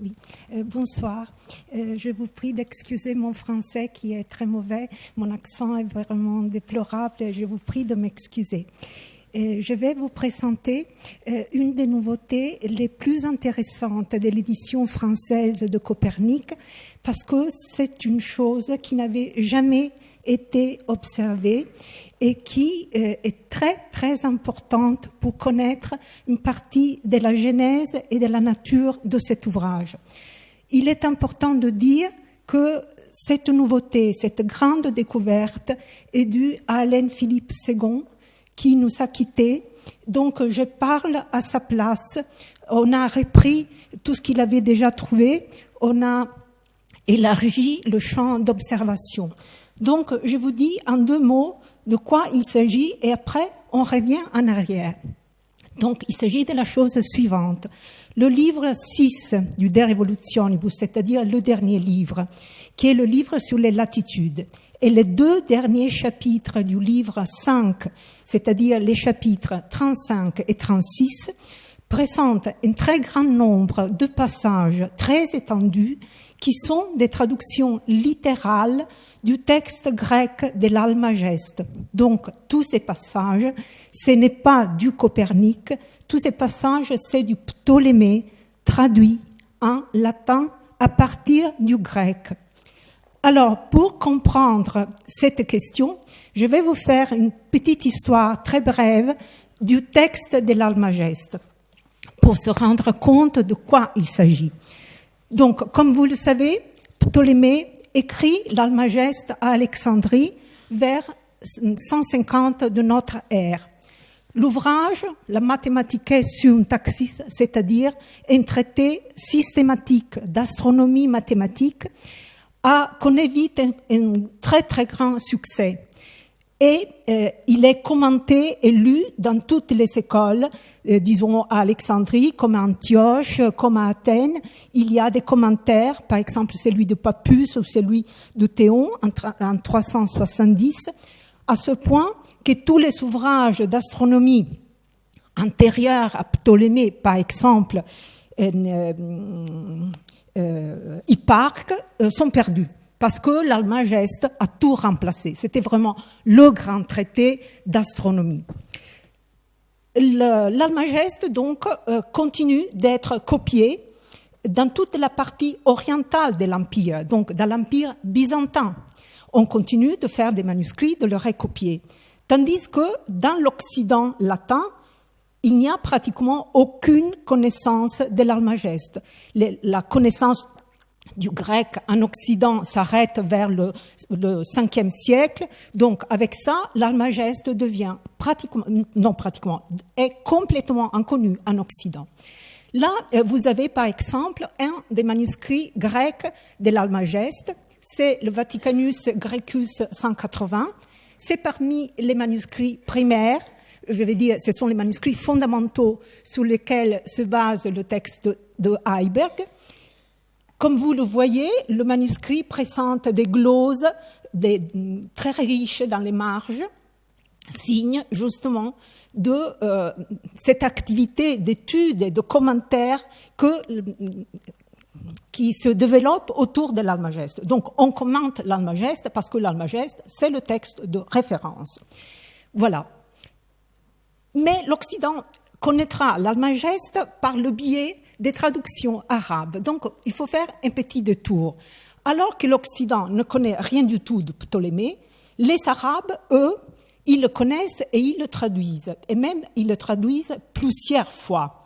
Oui, bonsoir. Je vous prie d'excuser mon français qui est très mauvais. Mon accent est vraiment déplorable et je vous prie de m'excuser. Je vais vous présenter une des nouveautés les plus intéressantes de l'édition française de Copernic parce que c'est une chose qui n'avait jamais été observée et qui est très, très importante pour connaître une partie de la genèse et de la nature de cet ouvrage. Il est important de dire que cette nouveauté, cette grande découverte est due à Alain Philippe Ségon, qui nous a quittés. Donc, je parle à sa place. On a repris tout ce qu'il avait déjà trouvé. On a élargi le champ d'observation. Donc, je vous dis en 2 mots de quoi il s'agit et après, on revient en arrière. Donc, il s'agit de la chose suivante. Le livre 6 du De Revolutionibus, c'est-à-dire le dernier livre, qui est le livre sur les latitudes, et les 2 derniers chapitres du livre 5, c'est-à-dire les chapitres 35 et 36, présentent un très grand nombre de passages très étendus qui sont des traductions littérales du texte grec de l'Almageste. Donc, tous ces passages, ce n'est pas du Copernic, tous ces passages, c'est du Ptolémée, traduit en latin à partir du grec. Alors, pour comprendre cette question, je vais vous faire une petite histoire très brève du texte de l'Almageste, pour se rendre compte de quoi il s'agit. Donc, comme vous le savez, Ptolémée écrit l'Almageste à Alexandrie vers 150 de notre ère. L'ouvrage, la Mathematicae Syntaxis, c'est-à-dire un traité systématique d'astronomie mathématique, connaît vite un très très grand succès. Et il est commenté et lu dans toutes les écoles, disons à Alexandrie, comme à Antioche, comme à Athènes. Il y a des commentaires, par exemple celui de Pappus ou celui de Théon en 370, à ce point que tous les ouvrages d'astronomie antérieurs à Ptolémée, par exemple Hipparque, sont perdus. Parce que l'Almageste a tout remplacé. C'était vraiment le grand traité d'astronomie. L'Almageste, donc, continue d'être copié dans toute la partie orientale de l'Empire, donc dans l'Empire byzantin. On continue de faire des manuscrits, de les recopier. Tandis que dans l'Occident latin, il n'y a pratiquement aucune connaissance de l'Almageste. La connaissance du grec en Occident s'arrête vers le 5e siècle. Donc, avec ça, l'Almageste devient est complètement inconnu en Occident. Là, vous avez par exemple un des manuscrits grecs de l'Almageste, c'est le Vaticanus Graecus 180. C'est parmi les manuscrits primaires, je vais dire, ce sont les manuscrits fondamentaux sur lesquels se base le texte de Heiberg. Comme vous le voyez, le manuscrit présente des gloses très riches dans les marges, signe justement de cette activité d'étude et de commentaires qui se développe autour de l'Almageste. Donc, on commente l'Almageste parce que l'Almageste, c'est le texte de référence. Voilà. Mais l'Occident connaîtra l'Almageste par le biais des traductions arabes. Donc, il faut faire un petit détour. Alors que l'Occident ne connaît rien du tout de Ptolémée, les Arabes, eux, ils le connaissent et ils le traduisent. Et même, ils le traduisent plusieurs fois.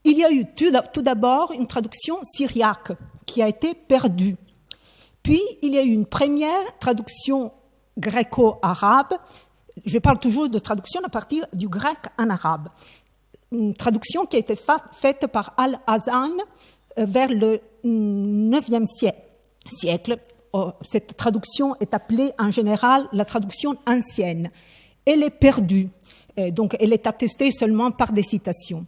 Il y a eu tout d'abord une traduction syriaque qui a été perdue. Puis, il y a eu une première traduction gréco-arabe. Je parle toujours de traduction à partir du grec en arabe. Une traduction qui a été faite par Al-Hazan vers le 9e siècle. Cette traduction est appelée en général la traduction ancienne. Elle est perdue, donc elle est attestée seulement par des citations.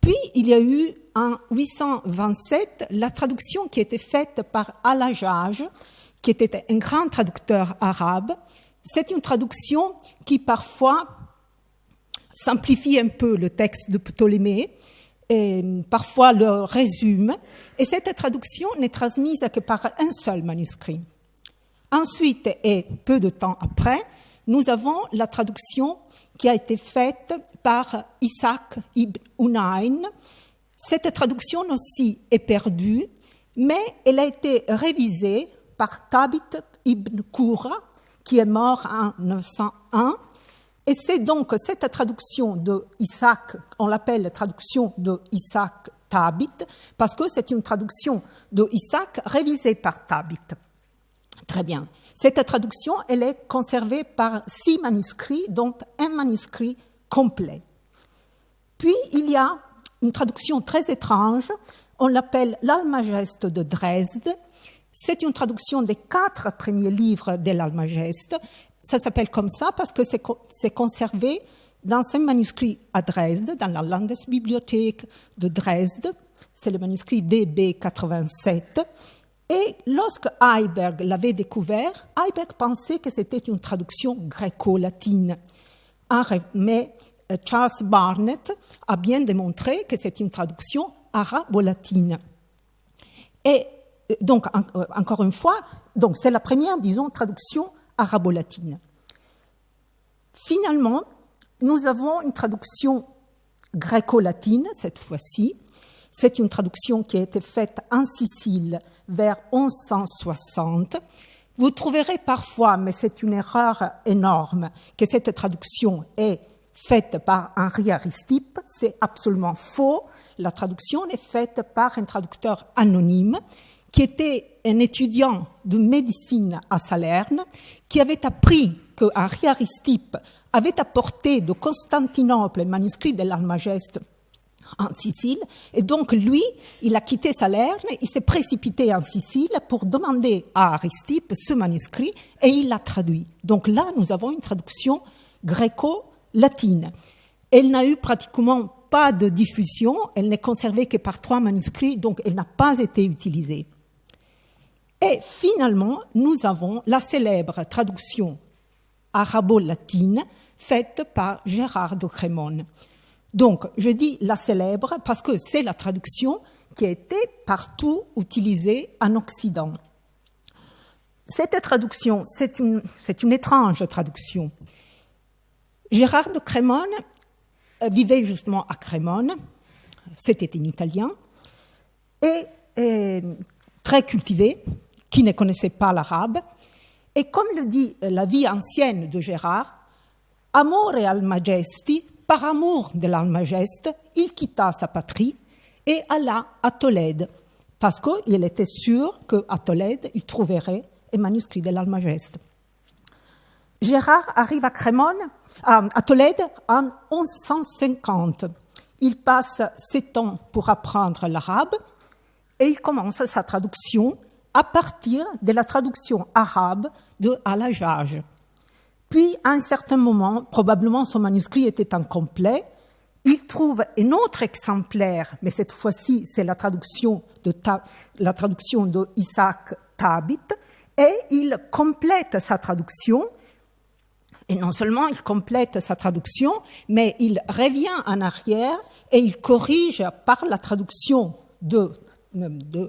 Puis il y a eu en 827 la traduction qui a été faite par Al-Hajjaj, qui était un grand traducteur arabe. C'est une traduction qui parfois simplifie un peu le texte de Ptolémée parfois le résume, et cette traduction n'est transmise que par un seul manuscrit. Ensuite, et peu de temps après, nous avons la traduction qui a été faite par Isaac ibn Hunayn. Cette traduction aussi est perdue, mais elle a été révisée par Thabit ibn Qurra, qui est mort en 901. Et c'est donc cette traduction de Isaac, on l'appelle la traduction de Isaac Thabit, parce que c'est une traduction de Isaac révisée par Thabit. Très bien. Cette traduction, elle est conservée par 6 manuscrits, dont un manuscrit complet. Puis, il y a une traduction très étrange, on l'appelle l'Almageste de Dresde. C'est une traduction des 4 premiers livres de l'Almageste. Ça s'appelle comme ça parce que c'est conservé dans un manuscrit à Dresde, dans la Landesbibliothek de Dresde. C'est le manuscrit DB 87. Et lorsque Heiberg l'avait découvert, Heiberg pensait que c'était une traduction gréco-latine. Mais Charles Barnett a bien démontré que c'est une traduction arabo-latine. Et donc, encore une fois, donc c'est la première, disons, traduction arabo-latine. Finalement, nous avons une traduction gréco-latine, cette fois-ci. C'est une traduction qui a été faite en Sicile vers 1160. Vous trouverez parfois, mais c'est une erreur énorme, que cette traduction est faite par Henri Aristippe. C'est absolument faux. La traduction est faite par un traducteur anonyme qui était un étudiant de médecine à Salerne, qui avait appris que Henri Aristippe avait apporté de Constantinople le manuscrit de l'Almageste en Sicile, et donc lui, il a quitté Salerne, il s'est précipité en Sicile pour demander à Aristippe ce manuscrit, et il l'a traduit. Donc là, nous avons une traduction gréco-latine. Elle n'a eu pratiquement pas de diffusion, elle n'est conservée que par 3 manuscrits, donc elle n'a pas été utilisée. Et finalement, nous avons la célèbre traduction arabo-latine faite par Gérard de Crémone. Donc, je dis la célèbre parce que c'est la traduction qui a été partout utilisée en Occident. Cette traduction, c'est une étrange traduction. Gérard de Crémone vivait justement à Crémone, c'était un Italien, et très cultivé, qui ne connaissait pas l'arabe. Et comme le dit la vie ancienne de Gérard, amore Almagesti, par amour de l'Almageste, il quitta sa patrie et alla à Tolède, parce qu'il était sûr qu'à Tolède, il trouverait un manuscrit de l'Almageste. Gérard arrive à Crémone, à Tolède en 1150. Il passe 7 ans pour apprendre l'arabe et il commence sa traduction à partir de la traduction arabe de Al-Hajjaj. Puis, à un certain moment, probablement son manuscrit était incomplet, il trouve un autre exemplaire, mais cette fois-ci, c'est la traduction de Isaac Thabit, et il complète sa traduction. Et non seulement il complète sa traduction, mais il revient en arrière et il corrige par la traduction de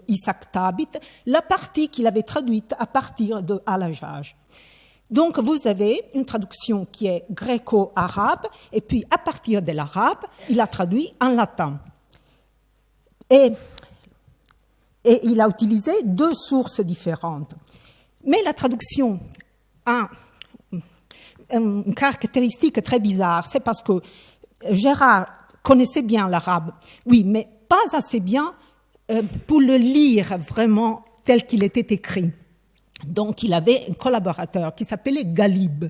Isaac Thabit la partie qu'il avait traduite à partir de Al-Hajjaj. Donc, vous avez une traduction qui est gréco-arabe, et puis à partir de l'arabe, il a traduit en latin. Et il a utilisé 2 sources différentes. Mais la traduction a une caractéristique très bizarre, c'est parce que Gérard connaissait bien l'arabe, oui, mais pas assez bien pour le lire vraiment tel qu'il était écrit. Donc, il avait un collaborateur qui s'appelait Galib.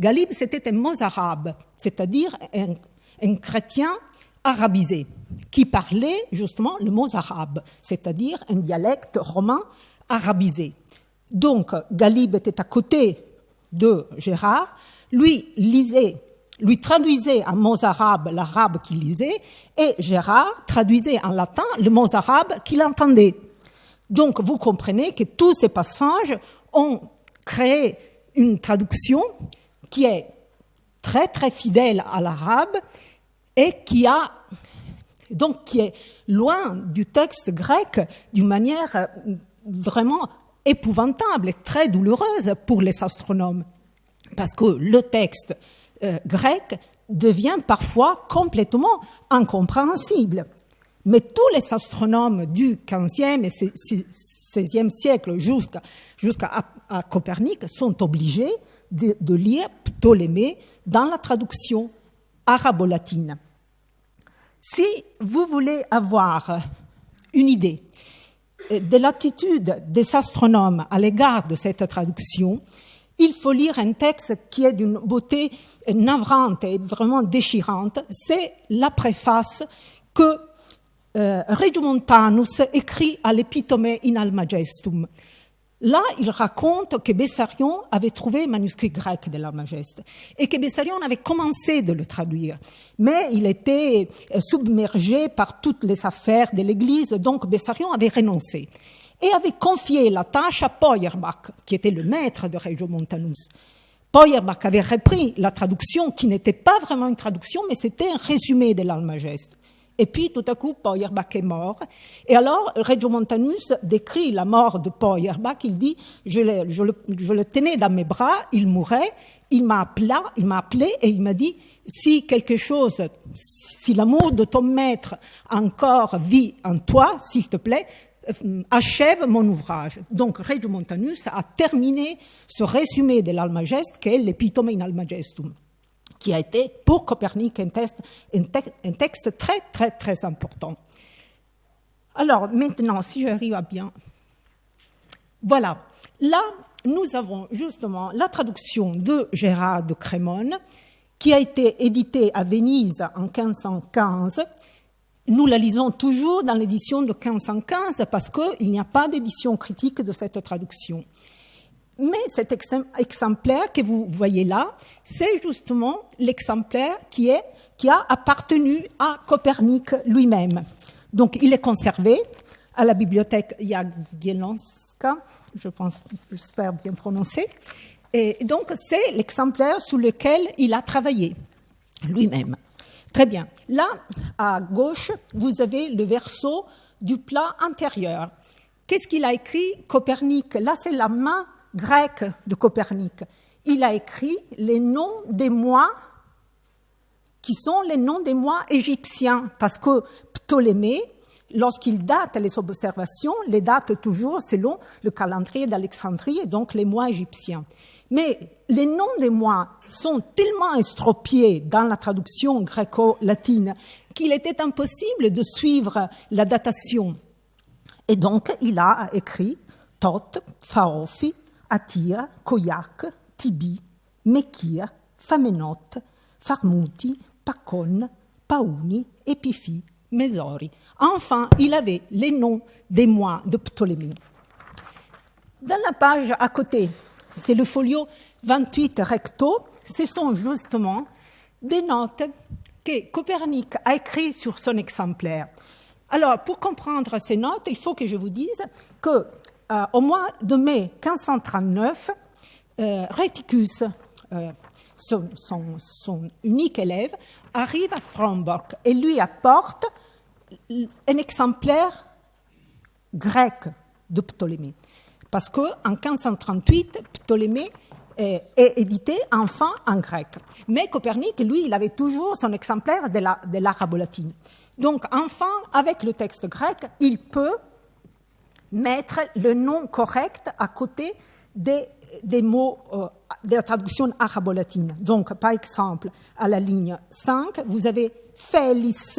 Galib, c'était un mozarabe, c'est-à-dire un chrétien arabisé, qui parlait justement le mozarabe, c'est-à-dire un dialecte romain arabisé. Donc, Galib était à côté de Gérard, lui traduisait en mozarabe l'arabe qu'il lisait, et Gérard traduisait en latin le mozarabe qu'il entendait. Donc, vous comprenez que tous ces passages ont créé une traduction qui est très, très fidèle à l'arabe et qui a donc qui est loin du texte grec d'une manière vraiment épouvantable et très douloureuse pour les astronomes, parce que le texte grec devient parfois complètement incompréhensible. Mais tous les astronomes du XVe et XVIe siècle jusqu'à Copernic sont obligés de lire Ptolémée dans la traduction arabo-latine. Si vous voulez avoir une idée de l'attitude des astronomes à l'égard de cette traduction, il faut lire un texte qui est d'une beauté navrante et vraiment déchirante. C'est la préface que Regiomontanus écrit à l'Epitome in Almagestum. Là, il raconte que Bessarion avait trouvé un manuscrit grec de l'Almageste et que Bessarion avait commencé de le traduire. Mais il était submergé par toutes les affaires de l'Église, donc Bessarion avait renoncé et avait confié la tâche à Feuerbach, qui était le maître de Regiomontanus. Feuerbach avait repris la traduction, qui n'était pas vraiment une traduction, mais c'était un résumé de l'Almageste. Et puis, tout à coup, Feuerbach est mort. Et alors, Regiomontanus décrit la mort de Feuerbach. Il dit, je le tenais dans mes bras, il mourait, il m'a appelé et il m'a dit, si l'amour de ton maître encore vit en toi, s'il te plaît, achève mon ouvrage. Donc, Regiomontanus a terminé ce résumé de l'Almageste, qui est l'Epitome in Almagestum, qui a été pour Copernic un texte très, très, très important. Alors, maintenant, si j'arrive à bien... Voilà. Là, nous avons justement la traduction de Gérard de Crémone, qui a été éditée à Venise en 1515. Nous la lisons toujours dans l'édition de 1515 parce qu'il n'y a pas d'édition critique de cette traduction. Mais cet exemplaire que vous voyez là, c'est justement l'exemplaire qui a appartenu à Copernic lui-même. Donc, il est conservé à la bibliothèque Jagiellonska, j'espère bien prononcer. Et donc, c'est l'exemplaire sous lequel il a travaillé lui-même. Très bien. Là, à gauche, vous avez le verso du plat antérieur. Qu'est-ce qu'il a écrit, Copernic? Là, c'est la main grecque de Copernic. Il a écrit les noms des mois qui sont les noms des mois égyptiens, parce que Ptolémée, lorsqu'il date les observations, les date toujours selon le calendrier d'Alexandrie, et donc les mois égyptiens. Mais les noms des mois sont tellement estropiés dans la traduction gréco-latine qu'il était impossible de suivre la datation. Et donc, il a écrit Thoth, Phaophi, Attira, Koyak, Tibi, Mekir, Phamenot, Pharmuti, Pacon, Pauni, Épiphi, Mésori. Enfin, il avait les noms des mois de Ptolémée. Dans la page à côté, c'est le folio 28 recto, ce sont justement des notes que Copernic a écrites sur son exemplaire. Alors, pour comprendre ces notes, il faut que je vous dise qu'au mois de mai 1539, Rhéticus, son unique élève, arrive à Frombork et lui apporte un exemplaire grec de Ptolémée. Parce qu'en 1538, Ptolémée est édité enfin en grec. Mais Copernic, lui, il avait toujours son exemplaire de l'arabo-latine. Donc, enfin, avec le texte grec, il peut mettre le nom correct à côté des mots de la traduction arabo-latine. Donc, par exemple, à la ligne 5, vous avez Félis.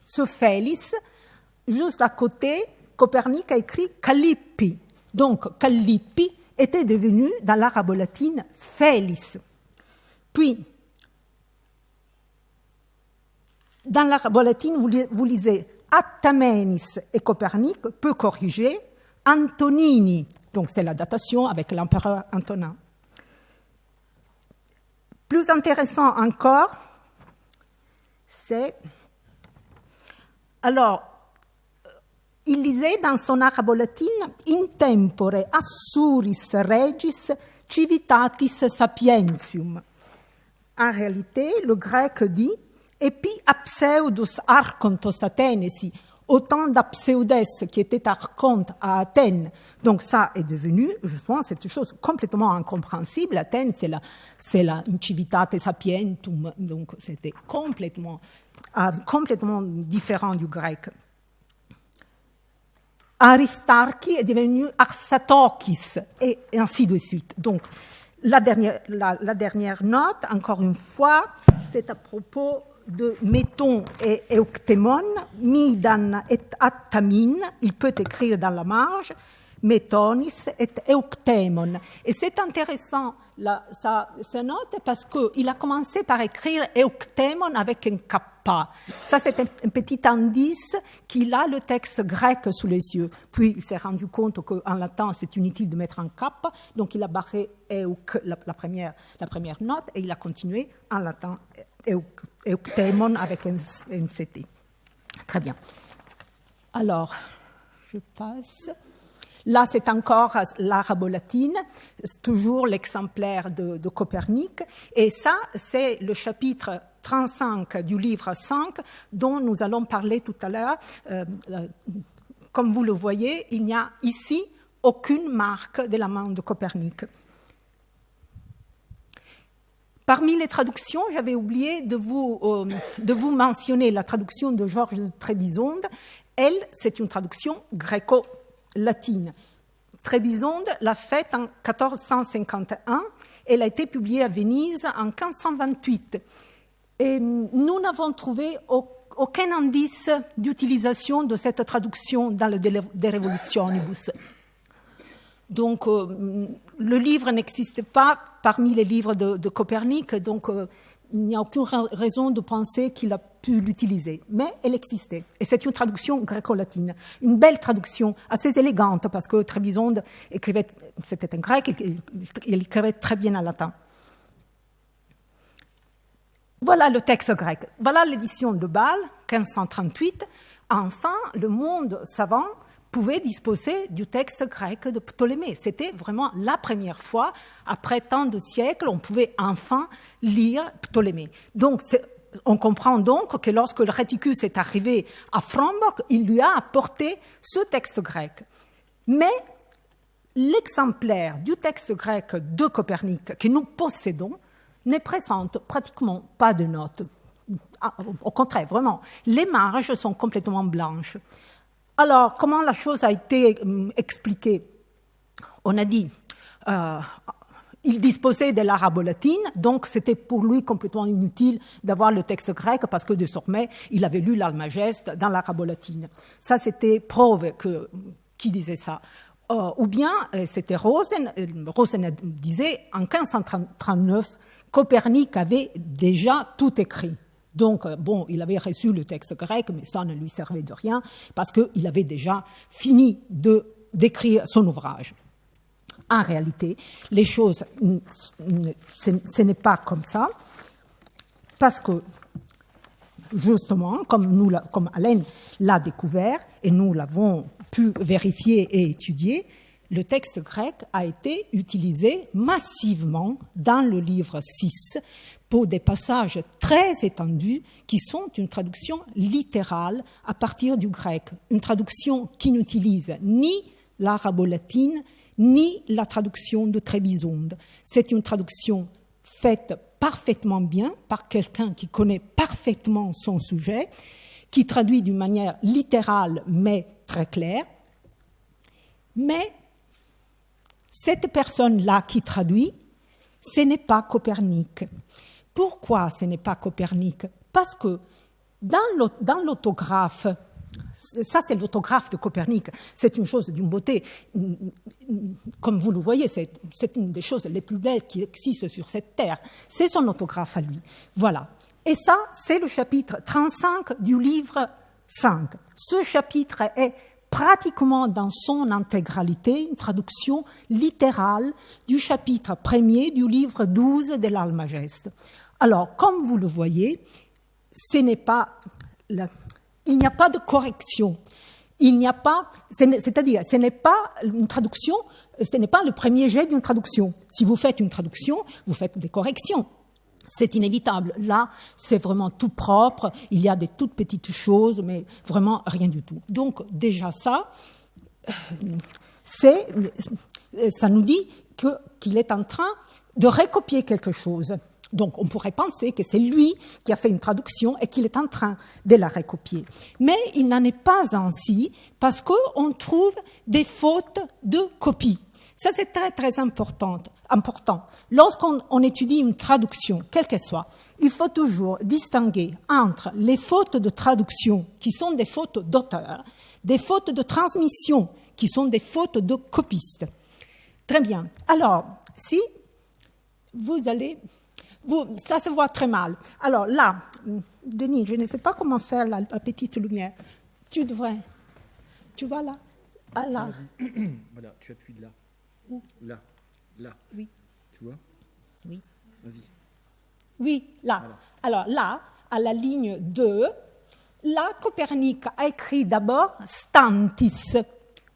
Ce Félis, juste à côté, Copernic a écrit Calippi. Donc, Calippi était devenu, dans l'arabo-latine, Félis. Puis, dans l'arabo-latine, vous lisez Atamenis et Copernic peut corriger Antonini. Donc, c'est la datation avec l'empereur Antonin. Plus intéressant encore, c'est... Alors, il lisait dans son arabo-latine « In tempore assuris regis civitatis sapientium ». En réalité, le grec dit « epi apseudus archontos Athénesi, autant d'Apseudes qui étaient archontes à Athènes. Donc ça est devenu justement cette chose complètement incompréhensible. Athènes, c'est la incivitate sapientum, donc c'était complètement différent du grec. Aristarchi est devenu Arsatokis, et ainsi de suite. Donc, la dernière note, encore une fois, c'est à propos de Méton et Euctémon, Midan et Attamin, il peut écrire dans la marge, Métonis et Euctémon. Et c'est intéressant, sa note, parce qu'il a commencé par écrire Euctémon avec un kappa. Ça, c'est un petit indice qu'il a le texte grec sous les yeux. Puis, il s'est rendu compte qu'en latin, c'est inutile de mettre un kappa, donc il a barré Euk, la première note, et il a continué en latin Euctémon avec un CT. Très bien. Alors, je passe. Là, c'est encore l'arabolatine, toujours l'exemplaire de Copernic. Et ça, c'est le chapitre 35 du livre 5 dont nous allons parler tout à l'heure. Comme vous le voyez, il n'y a ici aucune marque de la main de Copernic. Parmi les traductions, j'avais oublié de vous mentionner la traduction de Georges de Trébizonde. Elle, c'est une traduction gréco-latine. Trébizonde l'a faite en 1451. Elle a été publiée à Venise en 1528. Et nous n'avons trouvé aucun indice d'utilisation de cette traduction dans le De Revolutionibus. Donc, le livre n'existe pas parmi les livres de Copernic, donc il n'y a aucune raison de penser qu'il a pu l'utiliser. Mais elle existait, et c'est une traduction gréco-latine. Une belle traduction, assez élégante, parce que Trébizonde écrivait, c'était un grec, il écrivait très bien en latin. Voilà le texte grec. Voilà l'édition de Bâle, 1538. Enfin, le monde savant pouvait disposer du texte grec de Ptolémée. C'était vraiment la première fois, après tant de siècles, on pouvait enfin lire Ptolémée. Donc, on comprend donc que lorsque le Rhéticus est arrivé à Frombork, il lui a apporté ce texte grec. Mais l'exemplaire du texte grec de Copernic que nous possédons ne présente pratiquement pas de notes. Au contraire, vraiment, les marges sont complètement blanches. Alors, comment la chose a été expliquée? On a dit, il disposait de l'arabolatine, donc c'était pour lui complètement inutile d'avoir le texte grec parce que désormais, il avait lu l'Almageste dans l'arabolatine. Ça, c'était preuve qui disait ça. Ou bien, c'était Rosen disait, en 1539, Copernic avait déjà tout écrit. Donc, bon, il avait reçu le texte grec, mais ça ne lui servait de rien, parce qu'il avait déjà fini d'écrire son ouvrage. En réalité, les choses, ce n'est pas comme ça, parce que, justement, comme Alain l'a découvert, et nous l'avons pu vérifier et étudier, le texte grec a été utilisé massivement dans le livre 6 pour des passages très étendus qui sont une traduction littérale à partir du grec, une traduction qui n'utilise ni l'arabolatine ni la traduction de Trébizonde. C'est une traduction faite parfaitement bien par quelqu'un qui connaît parfaitement son sujet, qui traduit d'une manière littérale mais très claire. Mais cette personne-là qui traduit, ce n'est pas Copernic. Pourquoi ce n'est pas Copernic? Parce que dans l'autographe, ça c'est l'autographe de Copernic, c'est une chose d'une beauté, comme vous le voyez, c'est une des choses les plus belles qui existent sur cette terre. C'est son autographe à lui. Voilà. Et ça, c'est le chapitre 35 du livre 5. Ce chapitre est pratiquement dans son intégralité une traduction littérale du chapitre 1er du livre 12 de l'Almageste. Alors, comme vous le voyez, il n'y a pas de correction. C'est-à-dire, ce n'est pas une traduction, ce n'est pas le premier jet d'une traduction. Si vous faites une traduction, vous faites des corrections. C'est inévitable. Là, c'est vraiment tout propre. Il y a des toutes petites choses, mais vraiment rien du tout. Donc, déjà ça nous dit qu'il est en train de recopier quelque chose. Donc, on pourrait penser que c'est lui qui a fait une traduction et qu'il est en train de la recopier. Mais il n'en est pas ainsi parce qu'on trouve des fautes de copie. Ça, c'est très, très important. Lorsqu'on étudie une traduction, quelle qu'elle soit, il faut toujours distinguer entre les fautes de traduction, qui sont des fautes d'auteur, des fautes de transmission, qui sont des fautes de copiste. Très bien. Alors, si vous allez... ça se voit très mal. Alors là, Denis, je ne sais pas comment faire la petite lumière. Tu devrais... Tu vois là? Ah, là. Voilà, tu appuies là. Où? Là. Oui. Tu vois? Oui. Vas-y. Oui, là. Voilà. Alors là, à la ligne 2, là, Copernic a écrit d'abord stantis,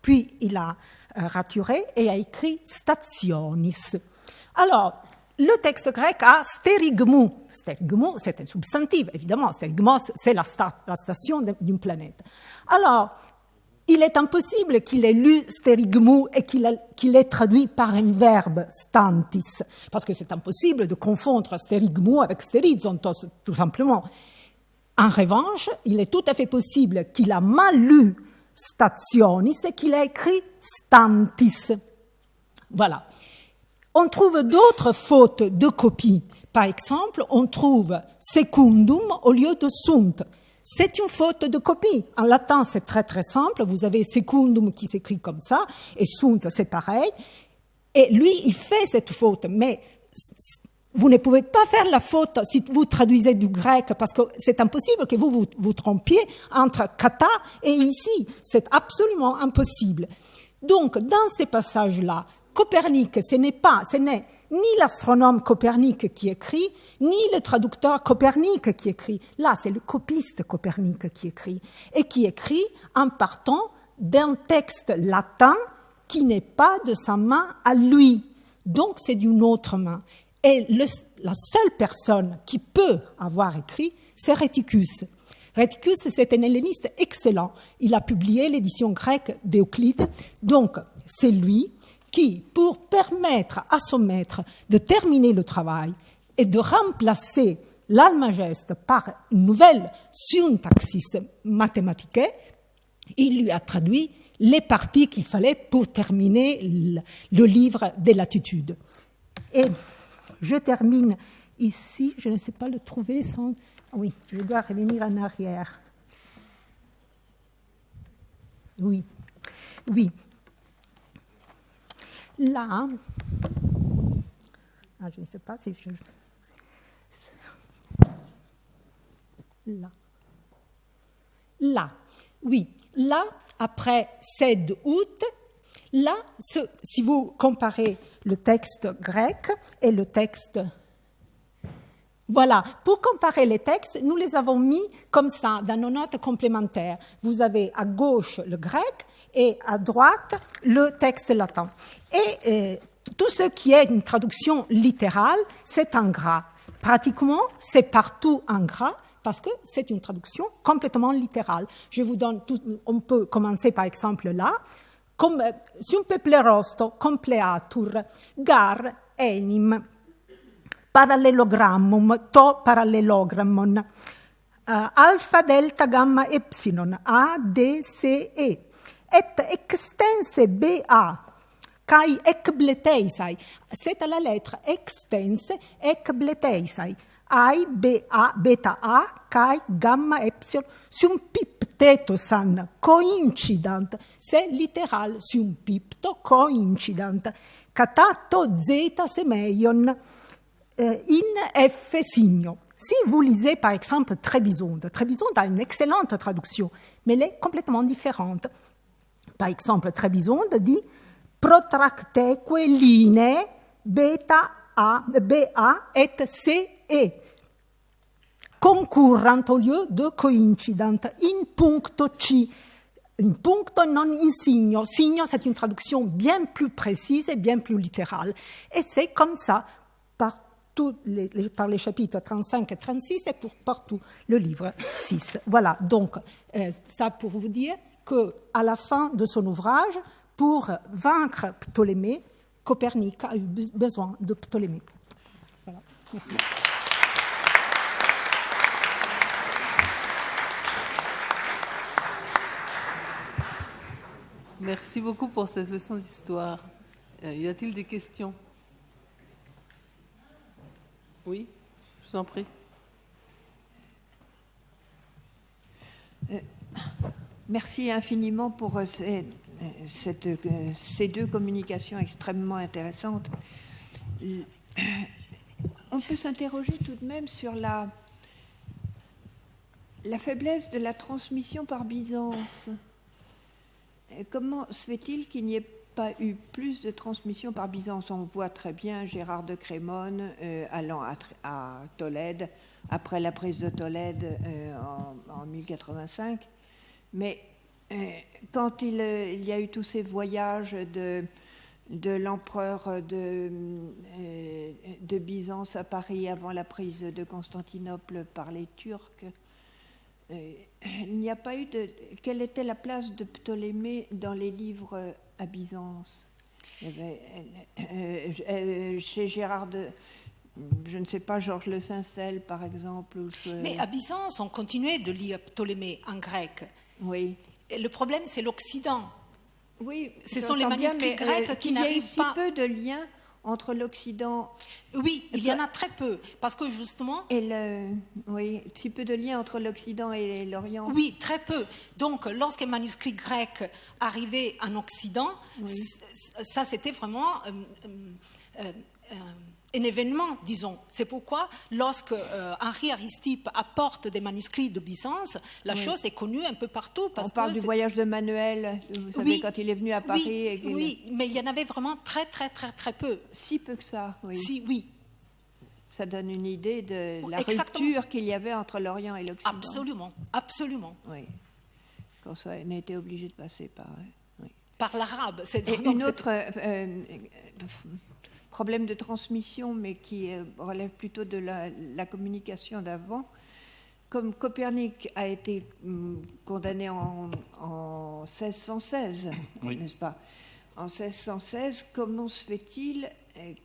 puis il a raturé et a écrit stationis. Alors, le texte grec a stérigmou. Stérigmou, c'est un substantif, évidemment. Stérigmos, c'est la station d'une planète. Alors, il est impossible qu'il ait lu stérigmou et qu'il ait traduit par un verbe stantis, parce que c'est impossible de confondre stérigmou avec stérizontos, tout simplement. En revanche, il est tout à fait possible qu'il a mal lu stationis et qu'il a écrit stantis. Voilà. On trouve d'autres fautes de copie. Par exemple, on trouve secundum au lieu de sunt. C'est une faute de copie. En latin, c'est très très simple. Vous avez secundum qui s'écrit comme ça, et sunt, c'est pareil. Et lui, il fait cette faute, mais vous ne pouvez pas faire la faute si vous traduisez du grec, parce que c'est impossible que vous trompiez entre kata et ici. C'est absolument impossible. Donc, dans ces passages-là, Copernic, ce n'est ni l'astronome Copernic qui écrit, ni le traducteur Copernic qui écrit. Là, c'est le copiste Copernic qui écrit, et qui écrit en partant d'un texte latin qui n'est pas de sa main à lui. Donc, c'est d'une autre main. Et la seule personne qui peut avoir écrit, c'est Rhéticus. Rhéticus, c'est un helléniste excellent. Il a publié l'édition grecque d'Euclide. Donc, c'est lui qui, pour permettre à son maître de terminer le travail et de remplacer l'Almageste par une nouvelle syntaxis mathématique, il lui a traduit les parties qu'il fallait pour terminer le livre des latitudes. Et je termine ici, je ne sais pas le trouver sans... Oui, je dois revenir en arrière. Oui. Là, je ne sais pas si je... Là, oui. Là, après 7 août, là, si vous comparez le texte grec et le texte... Voilà, pour comparer les textes, nous les avons mis comme ça, dans nos notes complémentaires. Vous avez à gauche le grec et à droite le texte latin. Et tout ce qui est une traduction littérale, c'est en gras. Pratiquement, c'est partout en gras, parce que c'est une traduction complètement littérale. Je vous donne on peut commencer par exemple là. Sum peplerosto compleatur, gar enim. Parallelogrammum, to parallelogrammon, alpha, delta, gamma, epsilon, A, D, C, E, et extense BA, kai ekbleteisai, c'est à la lettre extense ekbleteisai, I, BA, beta A, kai, gamma, epsilon, sum piptetosan, coincidant, c'est littéral, sum pipto, coincidant, catato, zeta, semeion, in F signo. Si vous lisez par exemple Trébizonde a une excellente traduction, mais elle est complètement différente. Par exemple, Trébizonde dit protracteque linee beta A, BA et CE, concurrent au lieu de coincident, in puncto C. In puncto non in signo. Signo, c'est une traduction bien plus précise et bien plus littérale. Et c'est comme ça, par les chapitres 35 et 36 et par tout le livre 6. Voilà, donc ça pour vous dire qu'à la fin de son ouvrage, pour vaincre Ptolémée, Copernic a eu besoin de Ptolémée. Voilà, merci. Merci beaucoup pour cette leçon d'histoire. Y a-t-il des questions? Oui, je vous en prie. Merci infiniment pour ces deux communications extrêmement intéressantes. On peut s'interroger tout de même sur la faiblesse de la transmission par Byzance. Comment se fait-il qu'il n'y ait pas eu plus de transmission par Byzance? On voit très bien Gérard de Crémone allant à Tolède, après la prise de Tolède en 1085. Mais quand il y a eu tous ces voyages de l'empereur de Byzance à Paris avant la prise de Constantinople par les Turcs, il n'y a pas eu de... Quelle était la place de Ptolémée dans les livres à Byzance? Chez Gérard de... Je ne sais pas, Georges Le Sincel, par exemple. Mais à Byzance, on continuait de lire Ptolémée en grec. Oui. Et le problème, c'est l'Occident. Oui, ce sont les manuscrits grecs qui n'arrivent pas... Il y a si peu de liens entre l'Occident... Oui, il y en a très peu, parce que justement... Oui, si peu de liens entre l'Occident et l'Orient. Oui, très peu. Donc, lorsqu'un manuscrit grec arrivait en Occident, oui, ça, c'était vraiment un événement, disons. C'est pourquoi, lorsque Henri Aristippe apporte des manuscrits de Byzance, la oui, chose est connue un peu partout. Parce on parle du voyage de Manuel, vous savez, oui, quand il est venu à Paris. Oui, oui, mais il y en avait vraiment très peu. Si peu que ça, oui. Si, oui. Ça donne une idée de la rupture qu'il y avait entre l'Orient et l'Occident. Absolument, absolument. Oui. Qu'on ait été obligé de passer par... Oui. Par l'arabe. Et une autre... problème de transmission, mais qui relève plutôt de la communication d'avant. Comme Copernic a été condamné en 1616, oui, n'est-ce pas? En 1616, comment se fait-il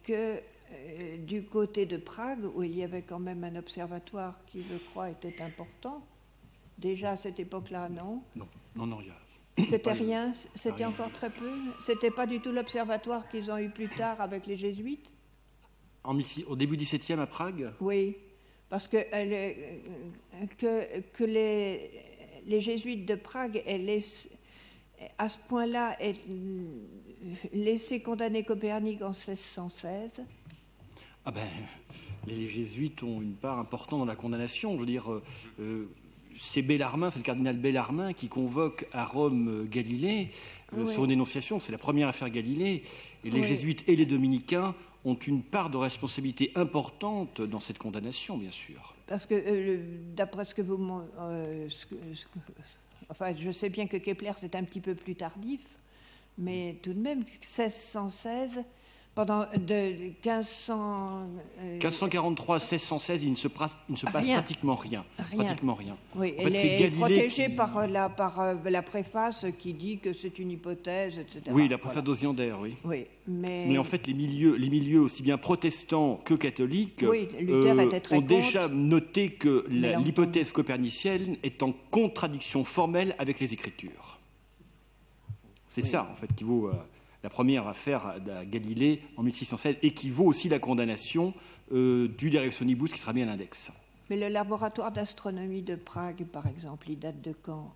que du côté de Prague, où il y avait quand même un observatoire qui, je crois, était important, déjà à cette époque-là, non? Non, il y a... C'était rien, c'était encore très peu. C'était pas du tout l'observatoire qu'ils ont eu plus tard avec les jésuites. Au début du XVIIe à Prague. Oui, parce que les jésuites de Prague aient à ce point-là laissé condamner Copernic en 1616. Ah ben, les jésuites ont une part importante dans la condamnation. Je veux dire. C'est Bellarmin, c'est le cardinal Bellarmin qui convoque à Rome Galilée oui, sur une dénonciation. C'est la première affaire Galilée. Et les oui, jésuites et les dominicains ont une part de responsabilité importante dans cette condamnation, bien sûr. Parce que, d'après ce que vous... enfin, je sais bien que Kepler, c'est un petit peu plus tardif, mais tout de même, 1616... Pendant de 1543 à 1616, il ne se passe pratiquement rien. Pratiquement rien. Oui, en fait, elle est protégée par la préface qui dit que c'est une hypothèse, etc. Oui, la préface d'Osiander, oui. Oui, mais en fait, les milieux aussi bien protestants que catholiques oui, Luther était très ont déjà noté que l'hypothèse copernicienne est en contradiction formelle avec les Écritures. C'est oui, ça, en fait, qui vaut... la première affaire à Galilée en 1616 équivaut aussi la condamnation du Deriosonibus qui sera mis à l'index. Mais le laboratoire d'astronomie de Prague, par exemple, il date de quand?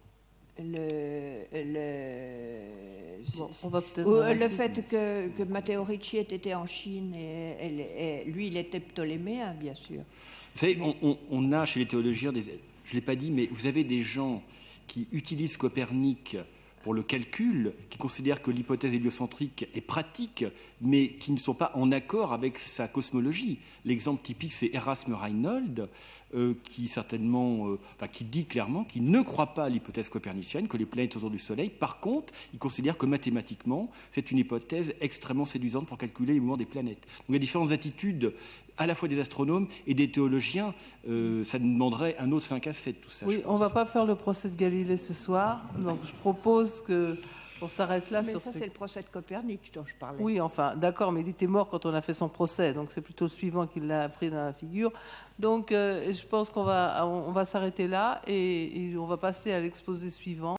Le fait que Matteo Ricci ait été en Chine, et lui, il était ptoléméen, bien sûr. Vous savez, on a chez les théologiens, je ne l'ai pas dit, mais vous avez des gens qui utilisent Copernic pour le calcul, qui considèrent que l'hypothèse héliocentrique est pratique, mais qui ne sont pas en accord avec sa cosmologie. L'exemple typique, c'est Erasme Reinhold, qui certainement, qui dit clairement qu'il ne croit pas à l'hypothèse copernicienne, que les planètes sont autour du Soleil. Par contre, il considère que mathématiquement, c'est une hypothèse extrêmement séduisante pour calculer les mouvements des planètes. Donc il y a différentes attitudes, à la fois des astronomes et des théologiens. Ça nous demanderait un autre 5 à 7, tout ça. Oui, on ne va pas faire le procès de Galilée ce soir, donc je propose qu'on s'arrête là. Mais sur ça, c'est le procès de Copernic dont je parlais. Oui, enfin, d'accord, mais il était mort quand on a fait son procès, donc c'est plutôt le suivant qui l'a pris dans la figure. Donc je pense qu'on va s'arrêter là et on va passer à l'exposé suivant.